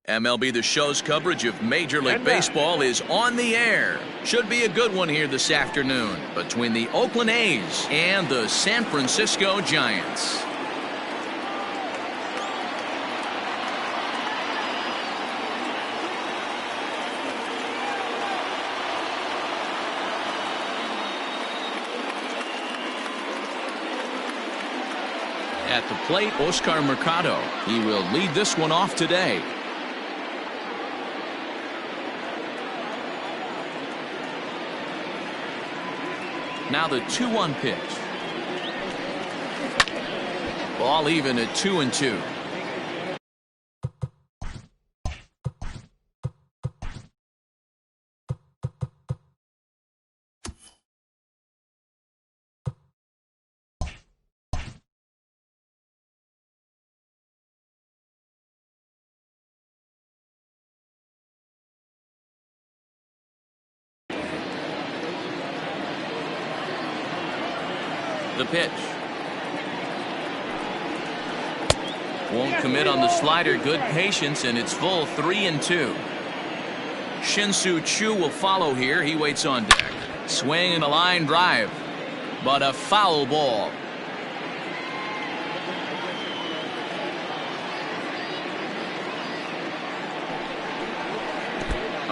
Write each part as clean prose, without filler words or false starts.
MLB The Show's coverage of Major League Baseball is on the air. Should be a good one here this afternoon between the Oakland A's and the San Francisco Giants. At the plate, Oscar Mercado. He will lead this one off today. Now the 2-1 pitch. Ball even at 2-2. The pitch. Won't commit on the slider. Good patience, and it's full 3-2. Shin-Soo Choo will follow here. He waits on deck. Swing and a line drive, but a foul ball.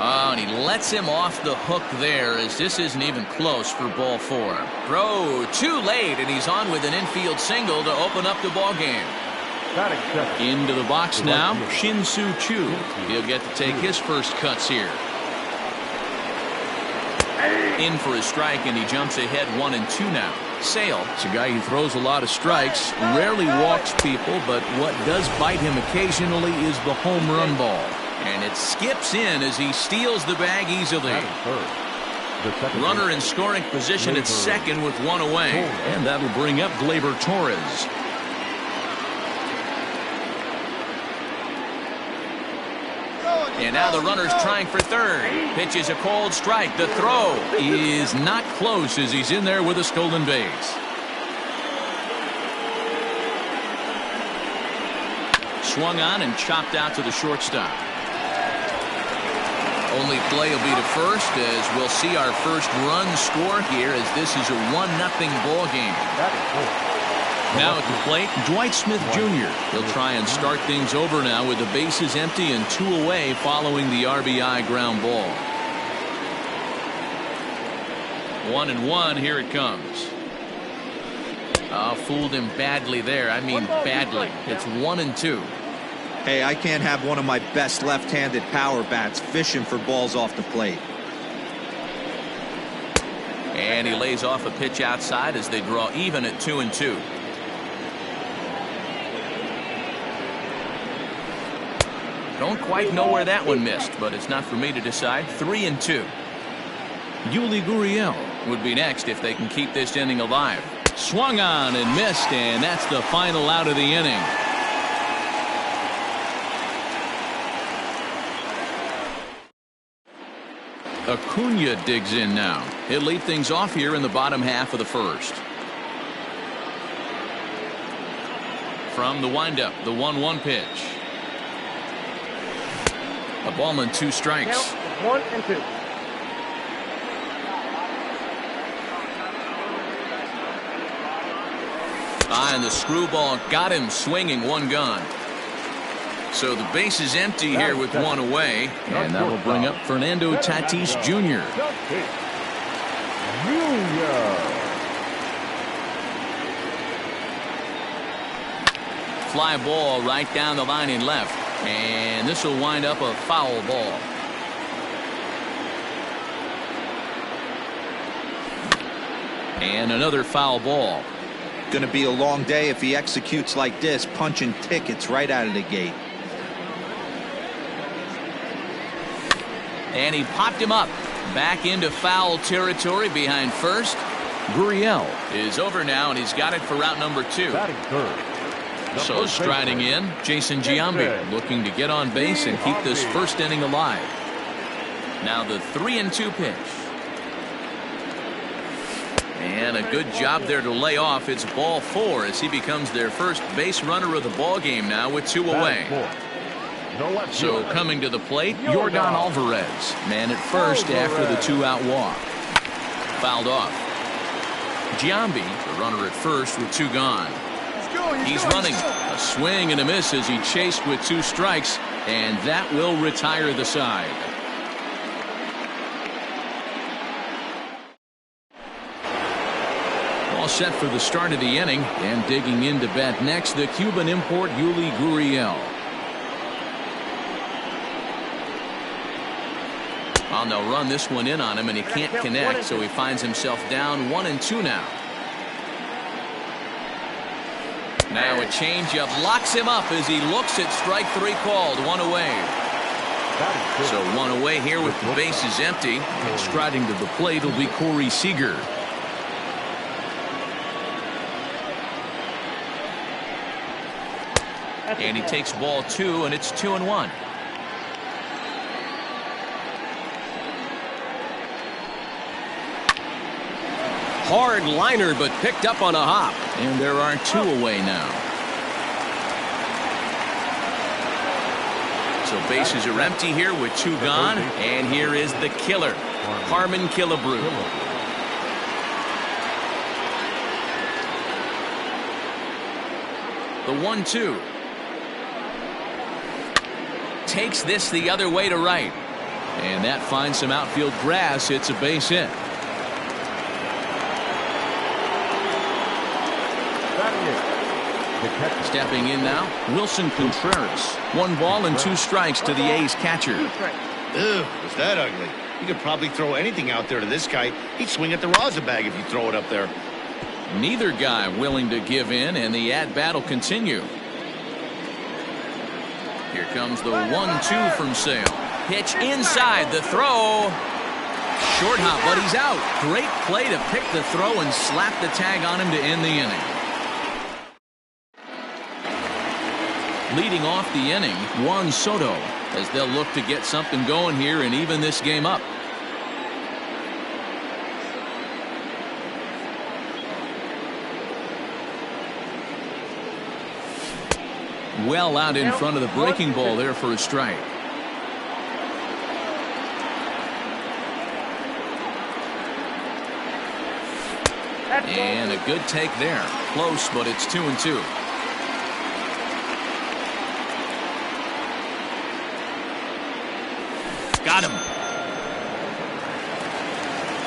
Oh, and he lets him off the hook there, as this isn't even close for ball 4. Throw too late, and he's on with an infield single to open up the ball game. Into the box now, Shin-Soo Choo. He'll get to take his first cuts here. In for a strike, and he jumps ahead 1-2 now. Sale, it's a guy who throws a lot of strikes, rarely walks people, but what does bite him occasionally is the home run ball. And it skips in as he steals the bag easily. Runner in scoring position at second with one away. And that'll bring up Gleyber Torres. And now the runner's trying for third. Pitch is a cold strike. The throw is not close as he's in there with a stolen base. Swung on and chopped out to the shortstop. Only play will be to first, as we'll see our first run score here, as this is a 1-0 ball game. Now at the plate, Dwight Smith Jr. He'll try and start things over now with the bases empty and 2 away following the RBI ground ball. 1-1, here it comes. Oh, fooled him badly there. I mean badly. It's 1-2. Hey, I can't have one of my best left-handed power bats fishing for balls off the plate. And he lays off a pitch outside as they draw even at 2-2. Don't quite know where that one missed, but it's not for me to decide. 3-2. Yuli Gurriel would be next if they can keep this inning alive. Swung on and missed, and that's the final out of the inning. Acuna digs in now. He'll lead things off here in the bottom half of the first. From the windup, the 1-1 pitch. A ball and 2 strikes. 1-2. And the screwball got him swinging, 1 gone. So the base is empty here with 1 away, and that will bring up Fernando Tatis Jr. Fly ball right down the line in left, and this will wind up a foul ball. And another foul ball. Going to be a long day if he executes like this, punching tickets right out of the gate. And he popped him up back into foul territory behind first. Gurriel is over now, and he's got it for route number 2. So striding in, Jason Giambi looking to get on base and keep this first inning alive. Now the 3-2 pitch. And a good job there to lay off. It's ball 4 as he becomes their first base runner of the ball game now with 2 away. So coming to the plate, Yordan Alvarez. Man at first after the 2-out walk. Fouled off. Giambi, the runner at first with 2 gone. He's running. A swing and a miss as he chased with 2 strikes, and that will retire the side. All set for the start of the inning, and digging in to bat next, the Cuban import Yuli Gurriel. Well, they'll run this one in on him, and he can't connect, so he finds himself down 1-2 now. Now a changeup locks him up as he looks at strike 3 called. 1 away. So 1 away here with the bases empty. And striding to the plate will be Corey Seager. And he takes ball 2, and it's 2-1. Hard liner, but picked up on a hop. And there are 2 away now. So bases are empty here with 2 gone. And here is the killer, Harmon Killebrew. The 1-2. Takes this the other way to right. And that finds some outfield grass. It's a base hit. Stepping in now, Wilson Contreras. 1 ball and 2 strikes to the A's catcher. Ew, was that ugly? You could probably throw anything out there to this guy. He'd swing at the rosin bag if you throw it up there. Neither guy willing to give in, and the at-bat will continue. Here comes the 1-2 from Sale. Pitch inside, the throw. Short hop, but he's out. Great play to pick the throw and slap the tag on him to end the inning. Leading off the inning, Juan Soto, as they'll look to get something going here and even this game up. Well out in front of the breaking ball there for a strike. And a good take there. Close, but it's 2-2. Got him.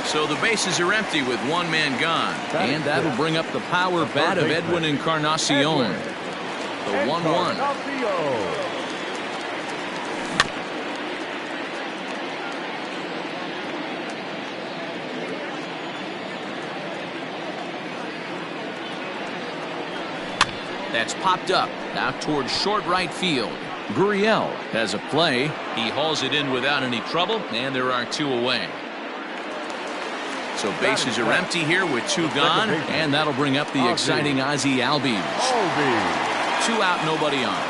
So the bases are empty with 1 man gone. And that'll bring up the power bat of Edwin Encarnacion. The 1-1. That's popped up now towards short right field. Gurriel has a play. He hauls it in without any trouble, and there are 2 away. So bases are empty here with 2 gone, and that'll bring up the exciting Ozzie Albies. 2 out, nobody on.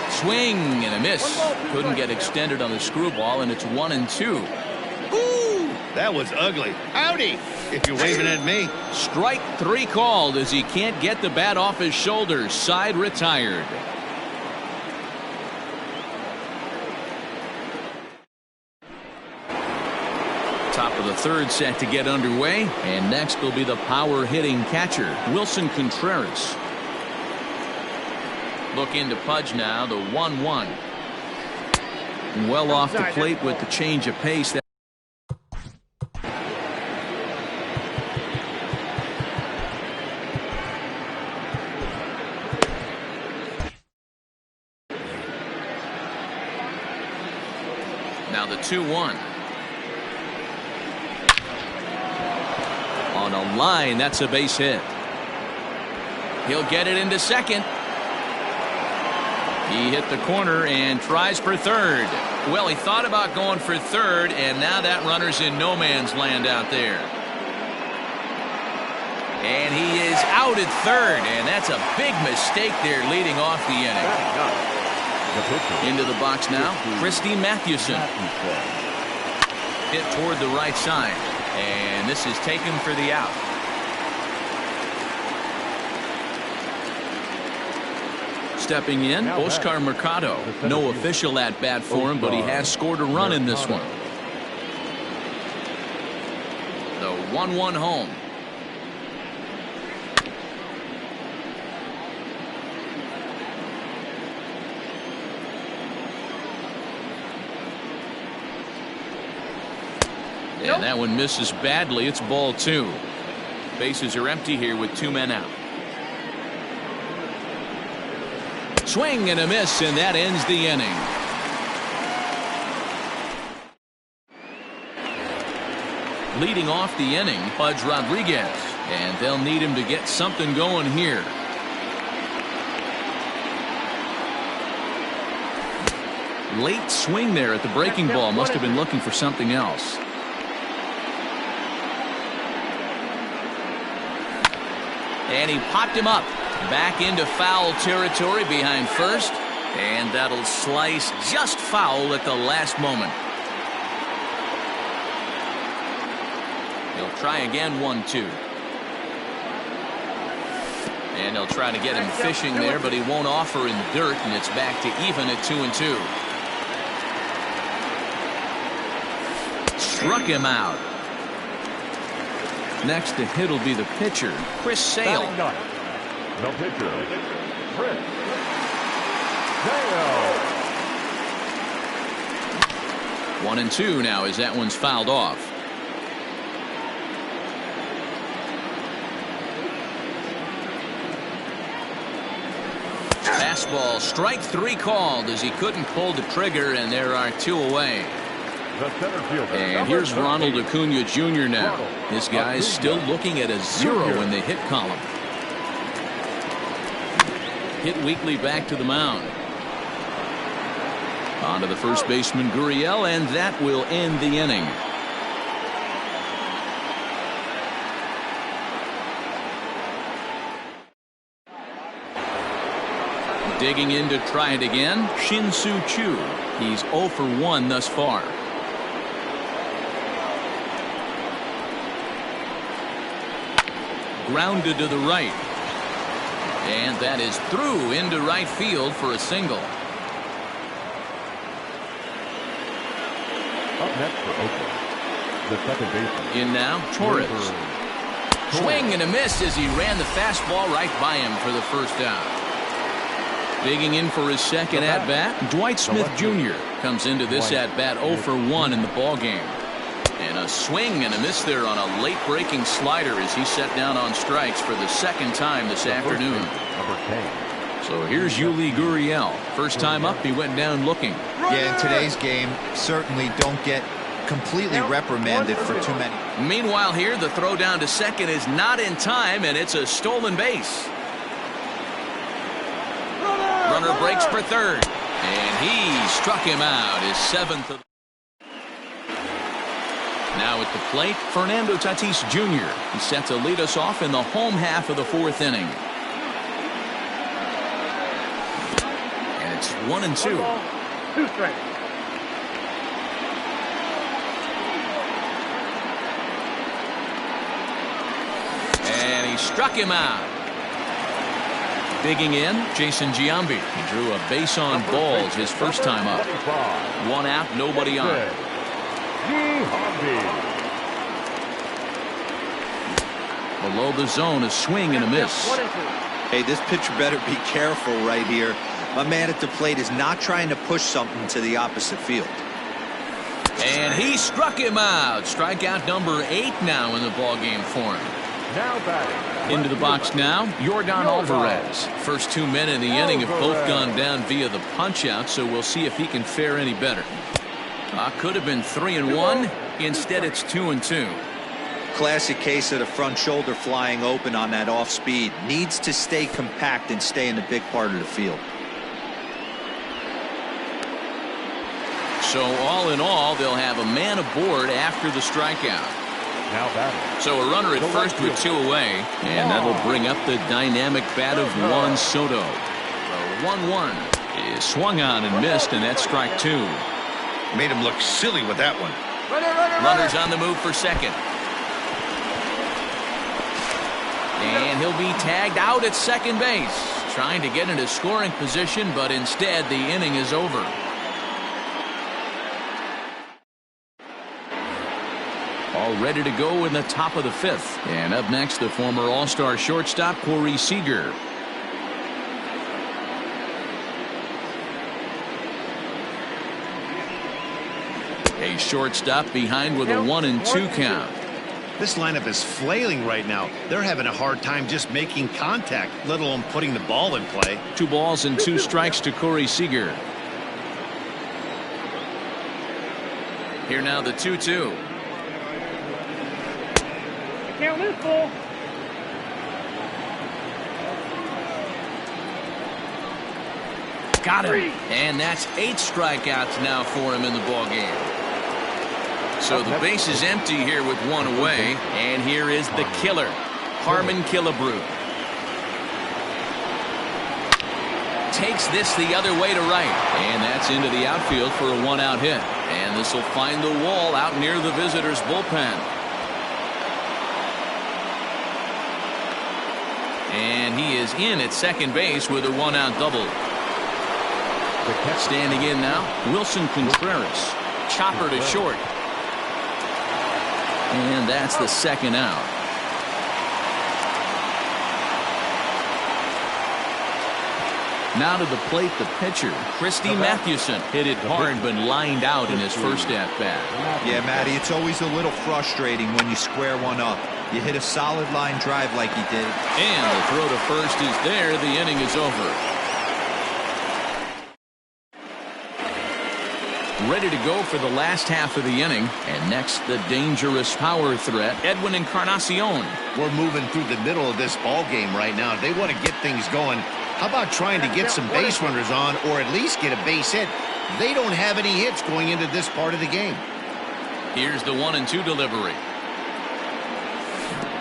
Swing and a miss. Couldn't get extended on the screwball, and it's 1-2. Ooh, that was ugly. Howdy, if you're waving at me. Strike 3 called as he can't get the bat off his shoulders. Side retired. Top of the 3rd set to get underway, and next will be the power hitting catcher, Wilson Contreras. Look into Pudge now, the 1-1. Well off the plate with the change of pace. Now the 2-1. On a line, that's a base hit. He'll get it into second. He hit the corner and tries for third. Well, he thought about going for third, and now that runner's in no man's land out there. And he is out at third, and that's a big mistake there leading off the inning. Into the box now, Christine Mathewson. Hit toward the right side, and this is taken for the out. stepping in, Oscar Mercado. No official at-bat for him, but he has scored a run in this one. The 1-1 home. And that one misses badly. It's ball 2. Bases are empty here with 2 men out. Swing and a miss, and that ends the inning. Leading off the inning, Pudge Rodriguez, and they'll need him to get something going here. Late swing there at the breaking ball. Must have been looking for something else. And he popped him up. Back into foul territory behind first. And that'll slice just foul at the last moment. He'll try again, 1-2. And he'll try to get him fishing there, but he won't offer in the dirt, and it's back to even at 2-2. Struck him out. Next to hit will be the pitcher, Chris Sale. The pitcher, Chris Sale. 1-2 now as that one's fouled off. Fastball, strike 3 called as he couldn't pull the trigger, and there are 2 away. And here's Ronald Acuna Jr. now. This guy's still looking at a 0 in the hit column. Hit weekly back to the mound. On to the first baseman, Gurriel, and that will end the inning. Digging in to try it again, Shin-Soo Choo. He's 0 for 1 thus far. Grounded to the right. And that is through into right field for a single. Up next for Oakland, the second baseman. In now, Torres. Swing and a miss as he ran the fastball right by him for the first out. Digging in for his second at-bat, Dwight Smith Jr. comes into this at-bat 0 for 1 in the ballgame. And a swing and a miss there on a late-breaking slider as he set down on strikes for the second time this afternoon. So here's Yuli Gurriel. First time up, he went down looking. Yeah, in today's game, certainly don't get completely reprimanded for too many. Meanwhile here, the throw down to second is not in time, and it's a stolen base. Runner breaks for third, and he struck him out, his 7th of. Now at the plate, Fernando Tatis Jr. He's set to lead us off in the home half of the 4th inning. And it's 1-2. 2 strikes. And he struck him out. Digging in, Jason Giambi. He drew a base on balls his first time up. 1 out, nobody on. Below the zone, a swing and a miss. Hey, this pitcher better be careful right here. My man at the plate is not trying to push something to the opposite field. And he struck him out. Strikeout number 8 now in the ballgame for him. Now batting. Into the box now, Yordan Alvarez. First 2 men in the inning have both gone down via the punch-out, so we'll see if he can fare any better. Could have been 3-1. Instead, it's 2-2. Classic case of the front shoulder flying open on that off speed. Needs to stay compact and stay in the big part of the field. So all in all, they'll have a man aboard after the strikeout. Now batting. So a runner at first with 2 away, and that'll bring up the dynamic bat of Juan Soto. The 1-1 is swung on and missed, and that's strike 2. Made him look silly with that one. Runners on the move for second. And he'll be tagged out at second base. trying to get into scoring position, but instead the inning is over. All ready to go in the top of the fifth. And up next, the former All-Star shortstop, Corey Seager. A shortstop behind with a 1-2 count. This lineup is flailing right now. They're having a hard time just making contact, let alone putting the ball in play. 2 balls and 2 strikes to Corey Seager. Here now the 2-2. Count is full. Got him. And that's 8 strikeouts now for him in the ball game. So the base is empty here with 1 away. And here is the killer, Harmon Killebrew. Takes this the other way to right. And that's into the outfield for a 1-out hit. And this will find the wall out near the visitors' bullpen. And he is in at second base with a 1-out double. Standing in now, Wilson Contreras. Chopper to short. And that's the 2nd out. Now to the plate, the pitcher, Christy Mathewson. Hit it hard, but lined out in his first at-bat. Yeah, Matty, it's always a little frustrating when you square one up. You hit a solid line drive like he did. And the throw to first is there. The inning is over. Ready to go for the last half of the inning. And next, the dangerous power threat, Edwin Encarnacion. We're moving through the middle of this ball game right now. They want to get things going. How about trying to get some base runners on, or at least get a base hit? They don't have any hits going into this part of the game. Here's the 1-2 delivery.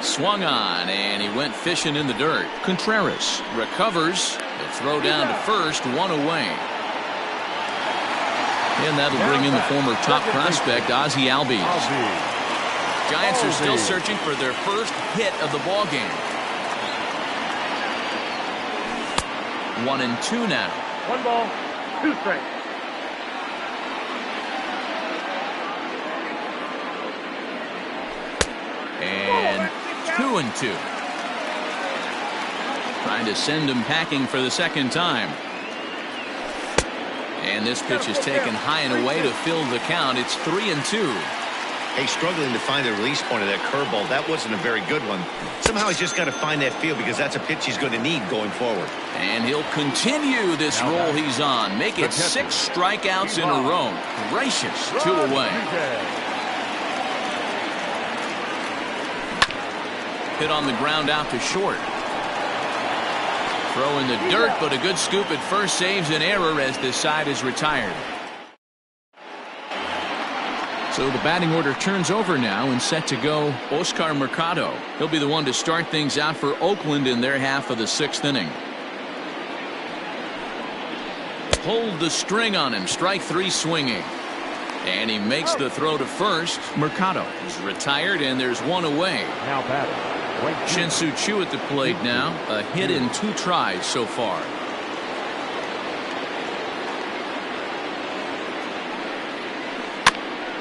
Swung on, and he went fishing in the dirt. Contreras recovers. The throw down to first, 1 away. And that'll bring in the former top prospect, Ozzie Albies. Giants are still searching for their first hit of the ball game. 1-2 now. 1 ball, 2 strikes. And 2-2. Trying to send him packing for the 2nd time. And this pitch is taken high and away to fill the count. It's 3-2. Hey, struggling to find the release point of that curveball. That wasn't a very good one. Somehow he's just got to find that feel, because that's a pitch he's going to need going forward. And he'll continue this roll he's on. Make it 6 strikeouts in a row. Gracious, 2 away. Hit on the ground out to short. Throw in the dirt, but a good scoop at first saves an error as this side is retired. So the batting order turns over now, and set to go Oscar Mercado. He'll be the one to start things out for Oakland in their half of the 6th inning. Pulled the string on him, strike 3 swinging. And he makes the throw to first. Mercado is retired, and there's 1 away. Now batting. Shin-Soo Choo at the plate now. A hit in 2 tries so far.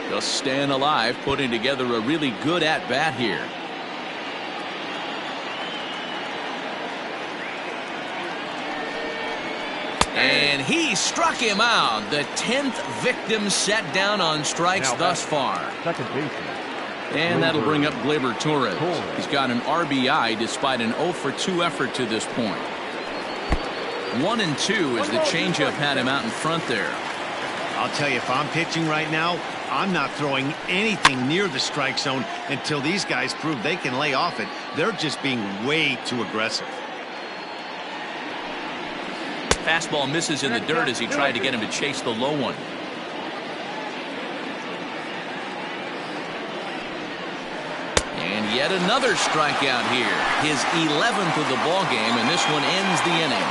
Just staying alive, putting together a really good at-bat here. And he struck him out. The 10th victim set down on strikes thus far. Second baseman. And that'll bring up Gleyber Torres. He's got an RBI despite an 0-for-2 effort to this point. 1-2 as the changeup had him out in front there. I'll tell you, if I'm pitching right now, I'm not throwing anything near the strike zone until these guys prove they can lay off it. They're just being way too aggressive. Fastball misses in the dirt as he tried to get him to chase the low one. And yet another strikeout here. His 11th of the ball game, and this one ends the inning.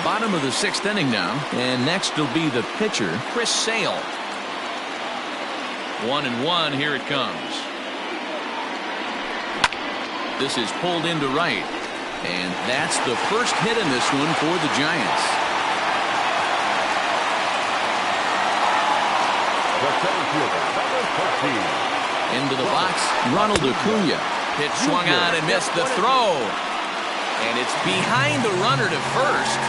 Bottom of the 6th inning now, and next will be the pitcher, Chris Sale. 1-1, here it comes. This is pulled into right. And that's the first hit in this one for the Giants. Into the box, Ronald Acuna. Pitch swung on and missed the throw. And it's behind the runner to first.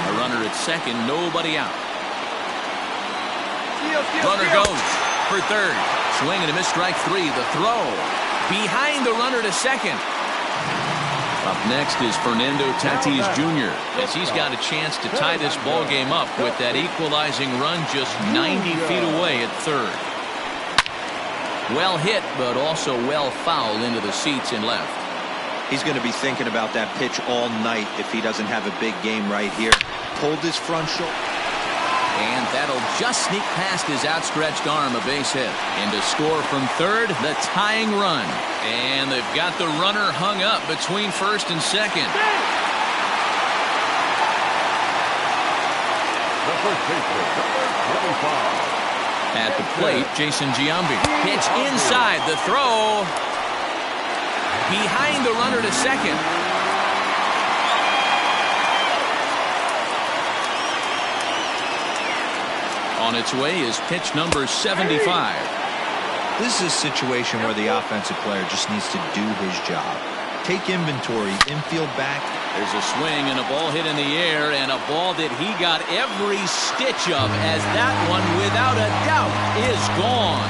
A runner at second, nobody out. Runner goes for third. Swing and a miss, strike three. The throw behind the runner to second. Up next is Fernando Tatis Jr. as he's got a chance to tie this ball game up with that equalizing run just 90 feet away at third. Well hit, but also well fouled into the seats in left. He's going to be thinking about that pitch all night if he doesn't have a big game right here. Pulled his front shoulder. And that'll just sneak past his outstretched arm, a base hit. And to score from third, the tying run. And they've got the runner hung up between first and second. At the plate, Jason Giambi. Pitch inside, the throw. Behind the runner to second. On its way is pitch number 75. This is a situation where the offensive player just needs to do his job. Take inventory, infield back. There's a swing and a ball hit in the air, and a ball that he got every stitch of, as that one, without a doubt, is gone.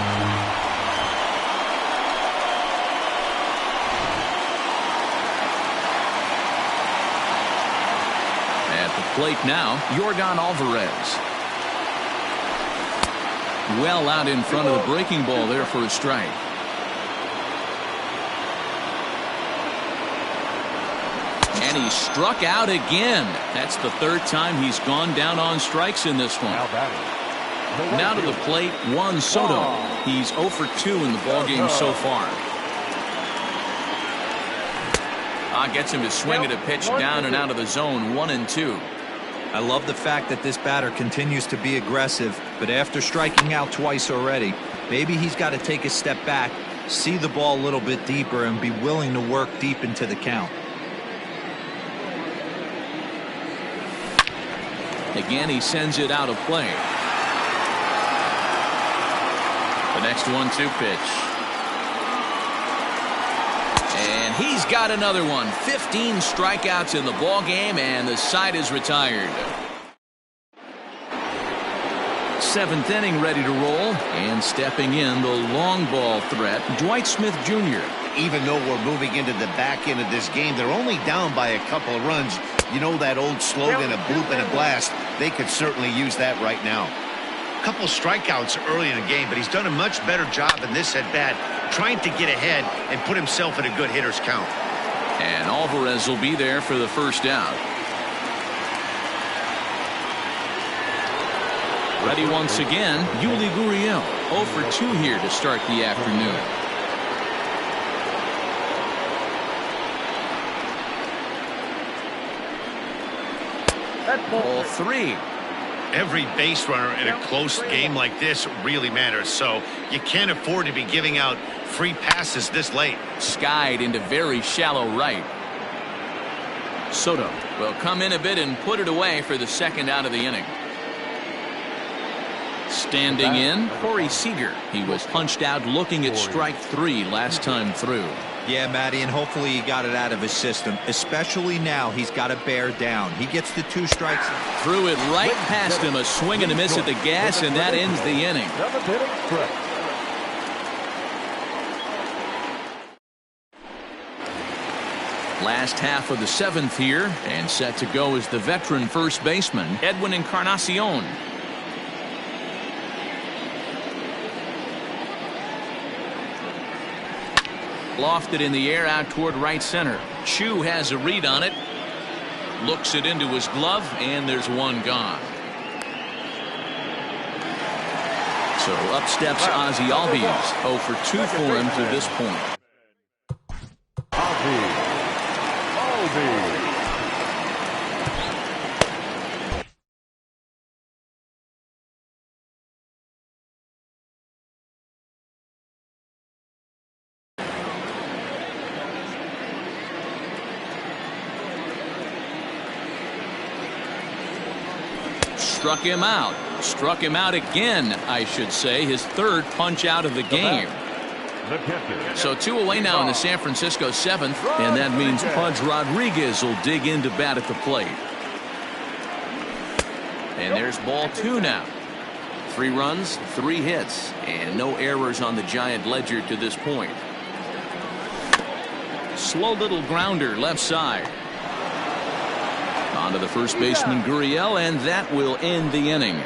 At the plate now, Yordan Alvarez. Well out in front of the breaking ball there for a strike. And he struck out again. That's the third time he's gone down on strikes in this one. Now to the plate, Juan Soto. He's 0 for 2 in the ballgame so far. Gets him to swing at a pitch down and out of the zone, 1-2. I love the fact that this batter continues to be aggressive, but after striking out twice already, maybe he's got to take a step back, see the ball a little bit deeper, and be willing to work deep into the count. Again, he sends it out of play. The next 1-2 pitch. And he's got another one. 15 strikeouts in the ball game, and the side is retired. Seventh inning ready to roll, and stepping in the long ball threat, Dwight Smith Jr. Even though we're moving into the back end of this game, they're only down by a couple of runs. You know that old slogan, a bloop and a blast. They could certainly use that right now. A couple strikeouts early in the game, but he's done a much better job in this at-bat, trying to get ahead and put himself in a good hitter's count. And Alvarez will be there for the first out. Ready once again, Yuli Gurriel. 0 for 2 here to start the afternoon. 0-3. Every base runner in a close game like this really matters, so you can't afford to be giving out free passes this late. Skied into very shallow right. Soto will come in a bit and put it away for the second out of the inning. Standing in, Corey Seager. He was punched out looking at strike 3 last time through. Yeah, Matty, and hopefully he got it out of his system, especially now he's got to bear down. He gets the 2 strikes. Threw it right past him, a swing and a miss at the gas, and that ends the inning. Last half of the 7th here, and set to go is the veteran first baseman, Edwin Encarnacion. Lofted in the air out toward right center. Chu has a read on it. Looks it into his glove, and there's one gone. So up steps Ozzie Albies. 0 for 2 for him to this point. Albies. Struck him out. Struck him out again, I should say. His third punch out of the game. So 2 away now in the San Francisco 7th, and that means Pudge Rodriguez will dig in to bat at the plate. And there's ball 2 now. 3 runs, 3 hits, and no errors on the Giant ledger to this point. Slow little grounder left side. On to the first baseman Gurriel, and that will end the inning.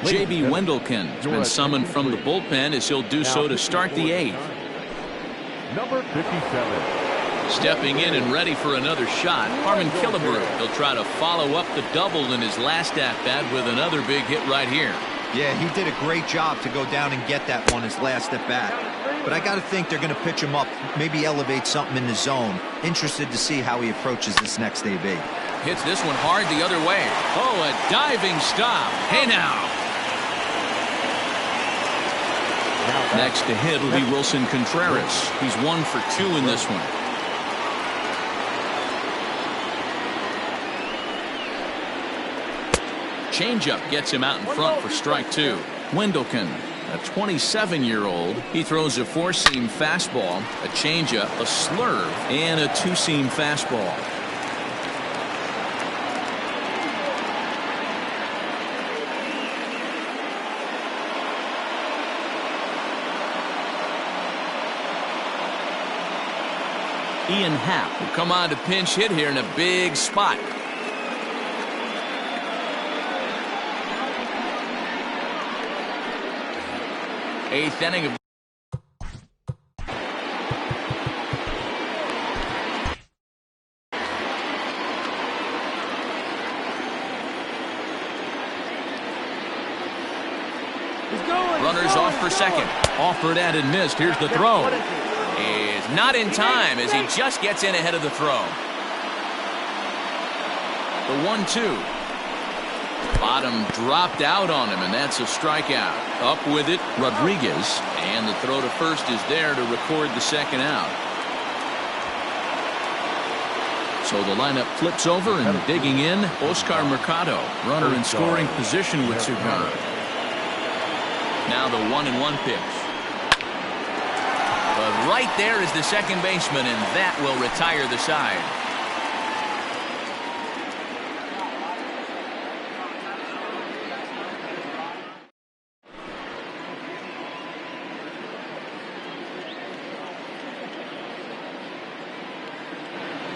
J.B. Wendelken has been summoned from the bullpen as he'll do so to start the 8th. Number 57. Stepping in and ready for another shot, Harmon Killebrew. He'll try to follow up the double in his last at-bat with another big hit right here. Yeah, he did a great job to go down and get that one his last at-bat. But I got to think they're going to pitch him up, maybe elevate something in the zone. Interested to see how he approaches this next AB. Hits this one hard the other way. Oh, a diving stop. Hey now. Next to hit will be Wilson Contreras. He's 1 for 2 in this one. Changeup gets him out in front for strike 2. Wendelken, a 27-year-old. He throws a 4-seam fastball, a changeup, a slurve, and a 2-seam fastball. Ian Happ will come on to pinch hit here in a big spot. Eighth inning of runners off for second. Offered at and missed. Here's the throw. Is not in time as he just gets in ahead of the throw. The 1-2. Bottom dropped out on him, and that's a strikeout. Up with it, Rodriguez, and the throw to first is there to record the second out. So the lineup flips over, and digging in, Oscar Mercado, runner in scoring position with Cigar. Now the 1-1 pitch. But right there is the second baseman, and that will retire the side.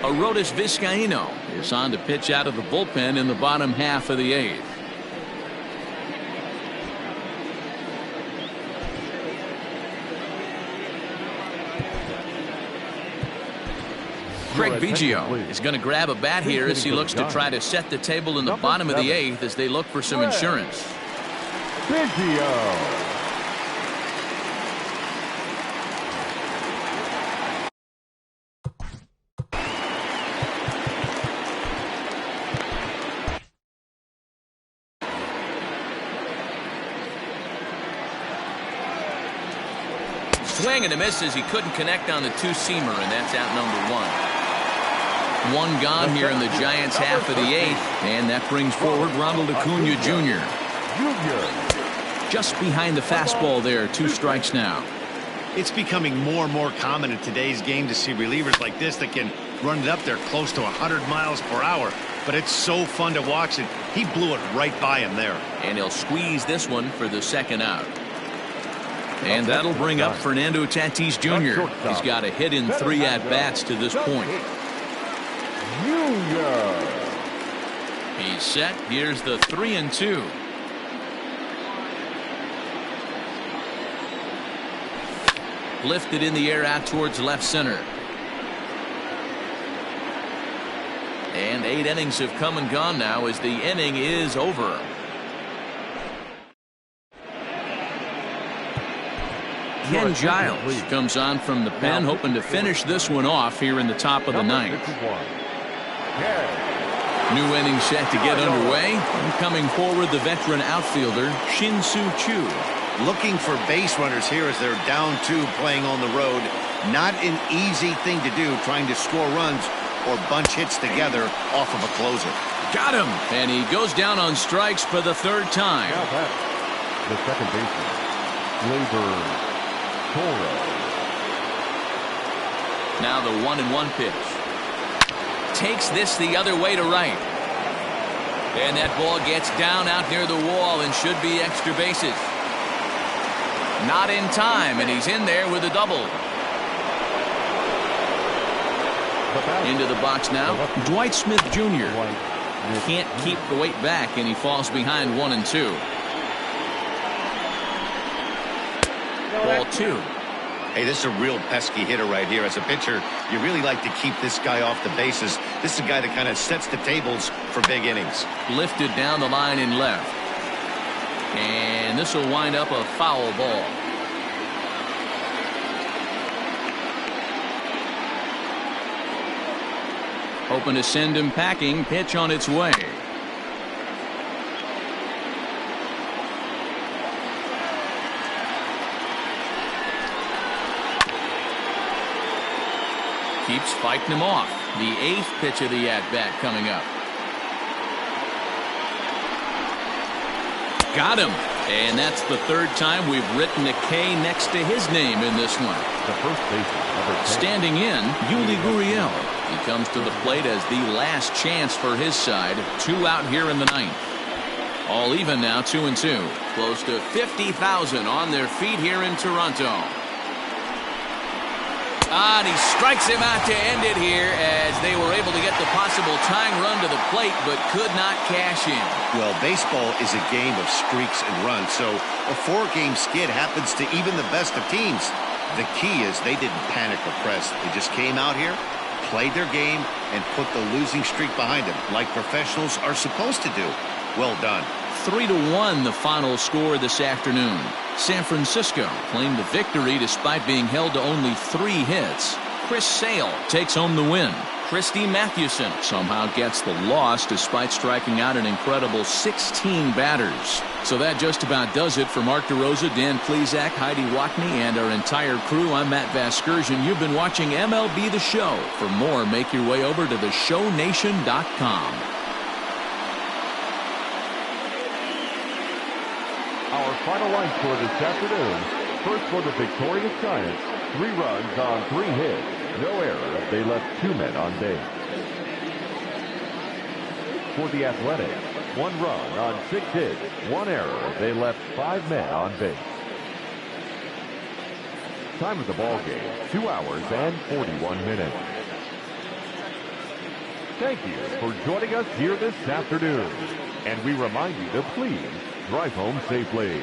Arodys Vizcaíno is on to pitch out of the bullpen in the bottom half of the 8th. Craig Biggio is going to grab a bat here as he looks to try to set the table in the bottom of the 8th as they look for some insurance. Biggio. Swing and a miss as he couldn't connect on the 2-seamer, and that's out number 1. 1 gone here in the Giants' half of the 8th, and that brings forward Ronald Acuna Jr. Just behind the fastball there, 2 strikes now. It's becoming more and more common in today's game to see relievers like this that can run it up there close to 100 miles per hour. But it's so fun to watch it. He blew it right by him there. And he'll squeeze this one for the second out. And that'll bring up Fernando Tatis Jr. He's got a hit in 3 at-bats to this point. He's set. Here's the 3-2. Lifted in the air out towards left center. And 8 innings have come and gone now as the inning is over. Ken Giles comes on from the pen, hoping to finish this one off here in the top of the 9th. New inning set to get underway. And coming forward, the veteran outfielder Shin-Soo Choo. Looking for base runners here as they're down 2 playing on the road. Not an easy thing to do, trying to score runs or bunch hits together off of a closer. Got him. And he goes down on strikes for the 3rd time. Now back, the second baseman, Labor Toro. Now the 1-1 pitch. Takes this the other way to right. And that ball gets down out near the wall and should be extra bases. Not in time, and he's in there with a double. Into the box now, Dwight Smith Jr. Can't keep the weight back, and he falls behind 1-2. Ball 2. Hey, this is a real pesky hitter right here. As a pitcher, you really like to keep this guy off the bases. This is a guy that kind of sets the tables for big innings. Lifted down the line in left. And this will wind up a foul ball. Hoping to send him packing. Pitch on its way. Keeps fighting him off. The 8th pitch of the at-bat coming up. Got him. And that's the 3rd time we've written a K next to his name in this one. The first baseman, number 10. Standing in, Yuli Gurriel. He comes to the plate as the last chance for his side. 2 out here in the 9th. All even now, 2-2. Close to 50,000 on their feet here in Toronto. And he strikes him out to end it here as they were able to get the possible tying run to the plate but could not cash in. Well, baseball is a game of streaks and runs, so a 4-game skid happens to even the best of teams. The key is they didn't panic or press. They just came out here, played their game, and put the losing streak behind them, like professionals are supposed to do. Well done. 3-1 the final score this afternoon. San Francisco claimed the victory despite being held to only 3 hits. Chris Sale takes home the win. Christy Mathewson somehow gets the loss despite striking out an incredible 16 batters. So that just about does it for Mark DeRosa, Dan Plesac, Heidi Watney, and our entire crew. I'm Matt Vasgersian. You've been watching MLB The Show. For more, make your way over to theshownation.com. Our final line score this afternoon. First for the victorious Giants, 3 runs on 3 hits. No errors. They left 2 men on base. For the Athletics, 1 run on 6 hits. 1 error. They left 5 men on base. Time of the ball game, 2 hours and 41 minutes. Thank you for joining us here this afternoon. And we remind you to please drive home safely.